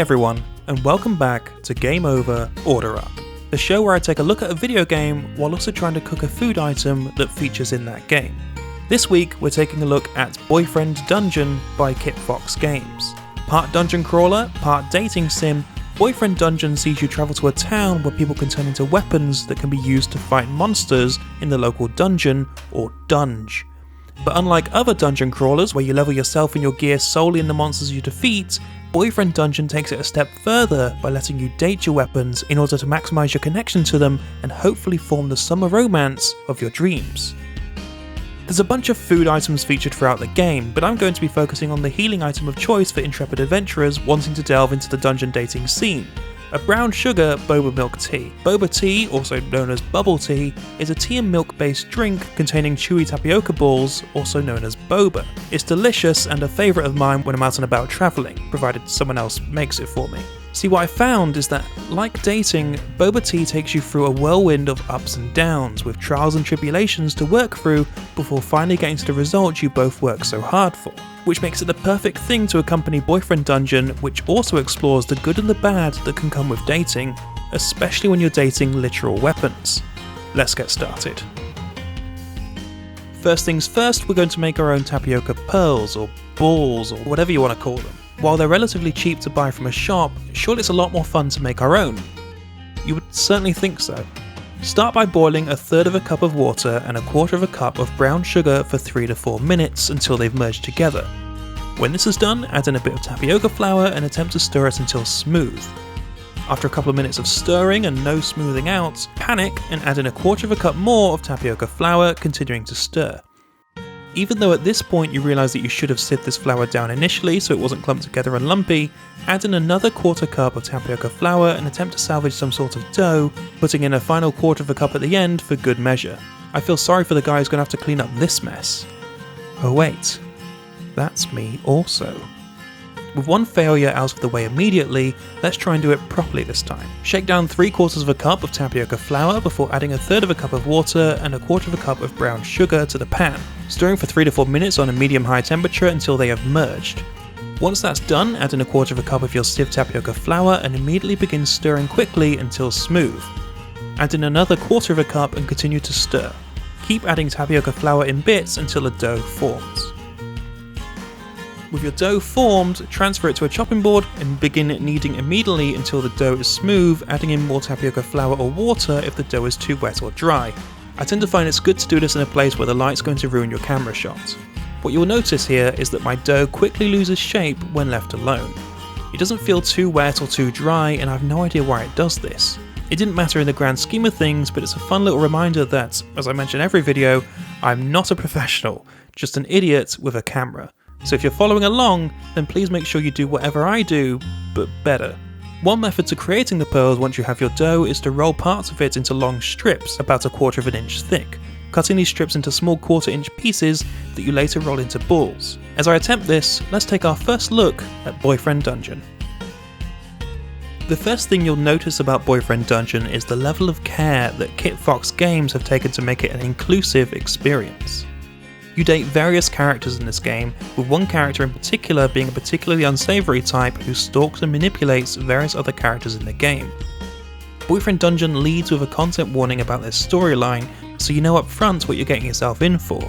everyone, and welcome back to Game Over, Order Up, the show where I take a look at a video game while also trying to cook a food item that features in that game. This week we're taking a look at Boyfriend Dungeon by Kit Fox Games. Part dungeon crawler, part dating sim, Boyfriend Dungeon sees you travel to a town where people can turn into weapons that can be used to fight monsters in the local dungeon or dunge. But unlike other dungeon crawlers where you level yourself and your gear solely in the monsters you defeat, Boyfriend Dungeon takes it a step further by letting you date your weapons in order to maximise your connection to them and hopefully form the summer romance of your dreams. There's a bunch of food items featured throughout the game, but I'm going to be focusing on the healing item of choice for intrepid adventurers wanting to delve into the dungeon dating scene. A brown sugar boba milk tea. Boba tea, also known as bubble tea, is a tea and milk based drink containing chewy tapioca balls, also known as boba. It's delicious and a favourite of mine when I'm out and about travelling, provided someone else makes it for me. See, what I found is that, like dating, boba tea takes you through a whirlwind of ups and downs, with trials and tribulations to work through before finally getting to the result you both work so hard for. Which makes it the perfect thing to accompany Boyfriend Dungeon, which also explores the good and the bad that can come with dating, especially when you're dating literal weapons. Let's get started. First things first, we're going to make our own tapioca pearls, or balls, or whatever you want to call them. While they're relatively cheap to buy from a shop, surely it's a lot more fun to make our own. You would certainly think so. Start by boiling a third of a cup of water and a quarter of a cup of brown sugar for 3 to 4 minutes until they've merged together. When this is done, add in a bit of tapioca flour and attempt to stir it until smooth. After a couple of minutes of stirring and no smoothing out, panic and add in a quarter of a cup more of tapioca flour, continuing to stir. Even though at this point you realise that you should have sieved this flour down initially so it wasn't clumped together and lumpy, add in another quarter cup of tapioca flour and attempt to salvage some sort of dough, putting in a final quarter of a cup at the end for good measure. I feel sorry for the guy who's going to have to clean up this mess. Oh wait, that's me also. With one failure out of the way immediately, let's try and do it properly this time. Shake down 3/4 of a cup of tapioca flour before adding a third of a cup of water and a quarter of a cup of brown sugar to the pan, stirring for 3 to 4 minutes on a medium-high temperature until they have merged. Once that's done, add in a quarter of a cup of your sieved tapioca flour and immediately begin stirring quickly until smooth. Add in another quarter of a cup and continue to stir. Keep adding tapioca flour in bits until a dough forms. With your dough formed, transfer it to a chopping board and begin kneading immediately until the dough is smooth, adding in more tapioca flour or water if the dough is too wet or dry. I tend to find it's good to do this in a place where the light's going to ruin your camera shot. What you'll notice here is that my dough quickly loses shape when left alone. It doesn't feel too wet or too dry, and I have no idea why it does this. It didn't matter in the grand scheme of things, but it's a fun little reminder that, as I mention every video, I'm not a professional, just an idiot with a camera. So if you're following along, then please make sure you do whatever I do, but better. One method to creating the pearls once you have your dough is to roll parts of it into long strips, about 1/4 of an inch thick, cutting these strips into small 1/4 inch pieces that you later roll into balls. As I attempt this, let's take our first look at Boyfriend Dungeon. The first thing you'll notice about Boyfriend Dungeon is the level of care that Kit Fox Games have taken to make it an inclusive experience. You date various characters in this game, with one character in particular being a particularly unsavoury type who stalks and manipulates various other characters in the game. Boyfriend Dungeon leads with a content warning about their storyline, so you know up front what you're getting yourself in for.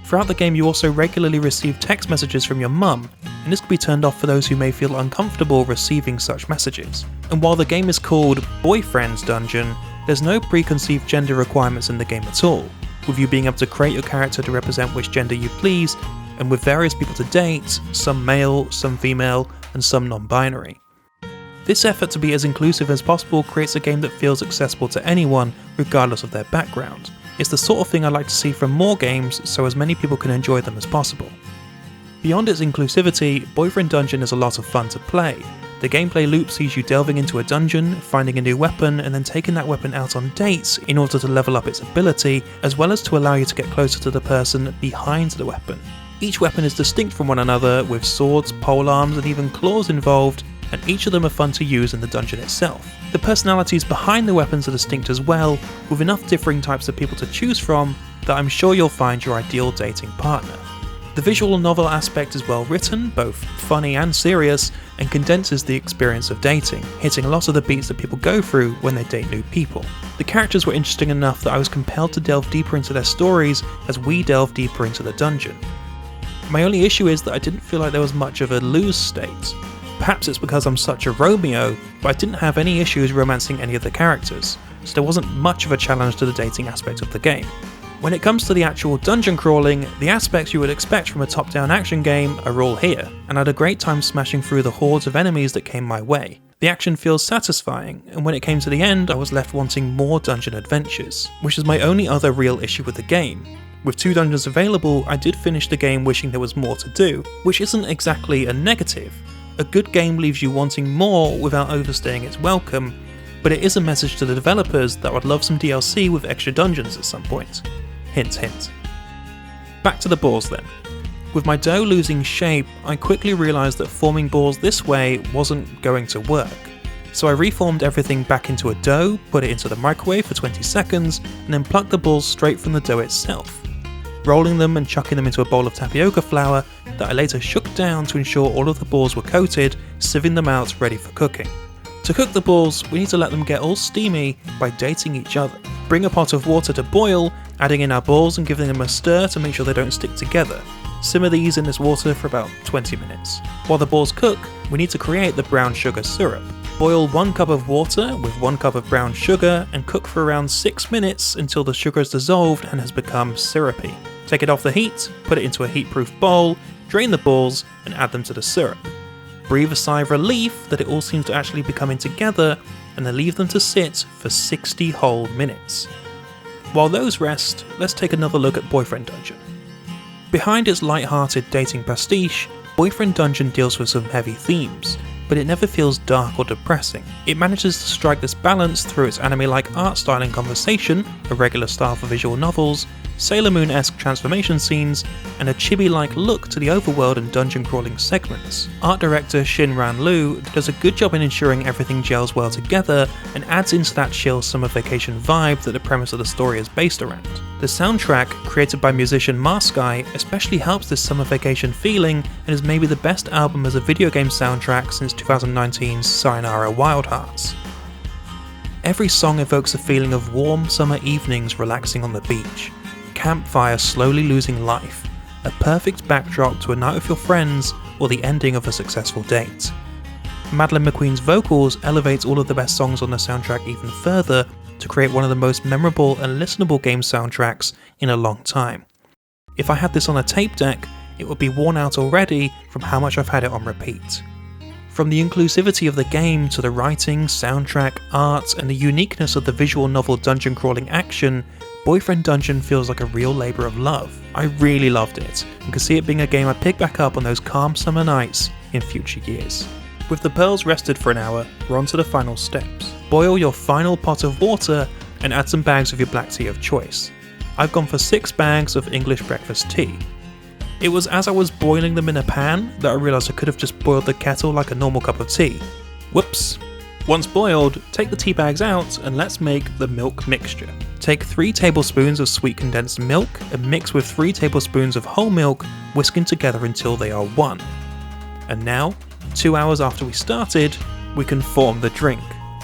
Throughout the game you also regularly receive text messages from your mum, and this could be turned off for those who may feel uncomfortable receiving such messages. And while the game is called Boyfriend Dungeon, there's no preconceived gender requirements in the game at all, with you being able to create your character to represent which gender you please, and with various people to date, some male, some female, and some non-binary. This effort to be as inclusive as possible creates a game that feels accessible to anyone, regardless of their background. It's the sort of thing I'd like to see from more games, so as many people can enjoy them as possible. Beyond its inclusivity, Boyfriend Dungeon is a lot of fun to play. The gameplay loop sees you delving into a dungeon, finding a new weapon, and then taking that weapon out on dates in order to level up its ability, as well as to allow you to get closer to the person behind the weapon. Each weapon is distinct from one another, with swords, polearms, and even claws involved, and each of them are fun to use in the dungeon itself. The personalities behind the weapons are distinct as well, with enough differing types of people to choose from that I'm sure you'll find your ideal dating partner. The visual novel aspect is well written, both funny and serious, and condenses the experience of dating, hitting a lot of the beats that people go through when they date new people. The characters were interesting enough that I was compelled to delve deeper into their stories as we delve deeper into the dungeon. My only issue is that I didn't feel like there was much of a lose state. Perhaps it's because I'm such a Romeo, but I didn't have any issues romancing any of the characters, so there wasn't much of a challenge to the dating aspect of the game. When it comes to the actual dungeon crawling, the aspects you would expect from a top-down action game are all here, and I had a great time smashing through the hordes of enemies that came my way. The action feels satisfying, and when it came to the end I was left wanting more dungeon adventures, which is my only other real issue with the game. With 2 dungeons available, I did finish the game wishing there was more to do, which isn't exactly a negative. A good game leaves you wanting more without overstaying its welcome, but it is a message to the developers that I'd love some DLC with extra dungeons at some point. Hint hint. Back to the balls then. With my dough losing shape, I quickly realised that forming balls this way wasn't going to work. So I reformed everything back into a dough, put it into the microwave for 20 seconds, and then plucked the balls straight from the dough itself, rolling them and chucking them into a bowl of tapioca flour that I later shook down to ensure all of the balls were coated, sieving them out ready for cooking. To cook the balls, we need to let them get all steamy by dating each other. Bring a pot of water to boil, adding in our balls and giving them a stir to make sure they don't stick together. Simmer these in this water for about 20 minutes. While the balls cook, we need to create the brown sugar syrup. Boil 1 cup of water with 1 cup of brown sugar and cook for around 6 minutes until the sugar is dissolved and has become syrupy. Take it off the heat, put it into a heat-proof bowl, drain the balls and add them to the syrup. Breathe a sigh of relief that it all seems to actually be coming together, and then leave them to sit for 60 whole minutes. While those rest, let's take another look at Boyfriend Dungeon. Behind its light-hearted dating pastiche, Boyfriend Dungeon deals with some heavy themes, but it never feels dark or depressing. It manages to strike this balance through its anime-like art style and conversation, a regular style for visual novels, Sailor Moon-esque transformation scenes, and a chibi-like look to the overworld and dungeon crawling segments. Art director Shinran Liu does a good job in ensuring everything gels well together and adds into that chill summer vacation vibe that the premise of the story is based around. The soundtrack, created by musician Marsky, especially helps this summer vacation feeling and is maybe the best album as a video game soundtrack since 2019's Sayonara Wild Hearts. Every song evokes a feeling of warm summer evenings relaxing on the beach, campfire slowly losing life, a perfect backdrop to a night with your friends or the ending of a successful date. Madeleine McQueen's vocals elevates all of the best songs on the soundtrack even further to create one of the most memorable and listenable game soundtracks in a long time. If I had this on a tape deck, it would be worn out already from how much I've had it on repeat. From the inclusivity of the game to the writing, soundtrack, art, and the uniqueness of the visual novel dungeon crawling action, Boyfriend Dungeon feels like a real labour of love. I really loved it, and could see it being a game I'd pick back up on those calm summer nights in future years. With the pearls rested for an hour, we're on to the final steps. Boil your final pot of water and add some bags of your black tea of choice. I've gone for 6 bags of English breakfast tea. It was as I was boiling them in a pan that I realised I could have just boiled the kettle like a normal cup of tea. Whoops. Once boiled, take the tea bags out and let's make the milk mixture. Take 3 tablespoons of sweet condensed milk and mix with 3 tablespoons of whole milk, whisking together until they are one. And now, 2 hours after we started, we can form the drink.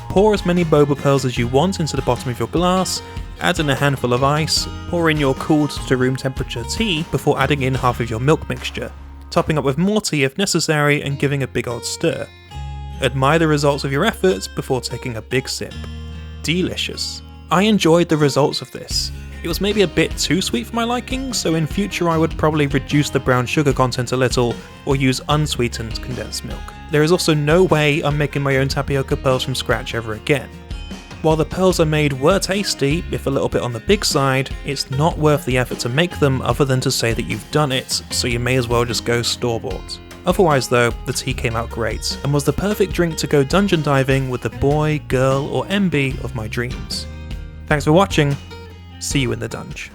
Pour as many boba pearls as you want into the bottom of your glass, add in a handful of ice, pour in your cooled to room temperature tea before adding in half of your milk mixture, topping up with more tea if necessary and giving a big old stir. Admire the results of your efforts before taking a big sip. Delicious. I enjoyed the results of this. It was maybe a bit too sweet for my liking, so in future I would probably reduce the brown sugar content a little or use unsweetened condensed milk. There is also no way I'm making my own tapioca pearls from scratch ever again. While the pearls I made were tasty, if a little bit on the big side, it's not worth the effort to make them other than to say that you've done it, so you may as well just go store-bought. Otherwise though, the tea came out great, and was the perfect drink to go dungeon diving with the boy, girl or MB of my dreams. Thanks for watching, see you in the dungeon.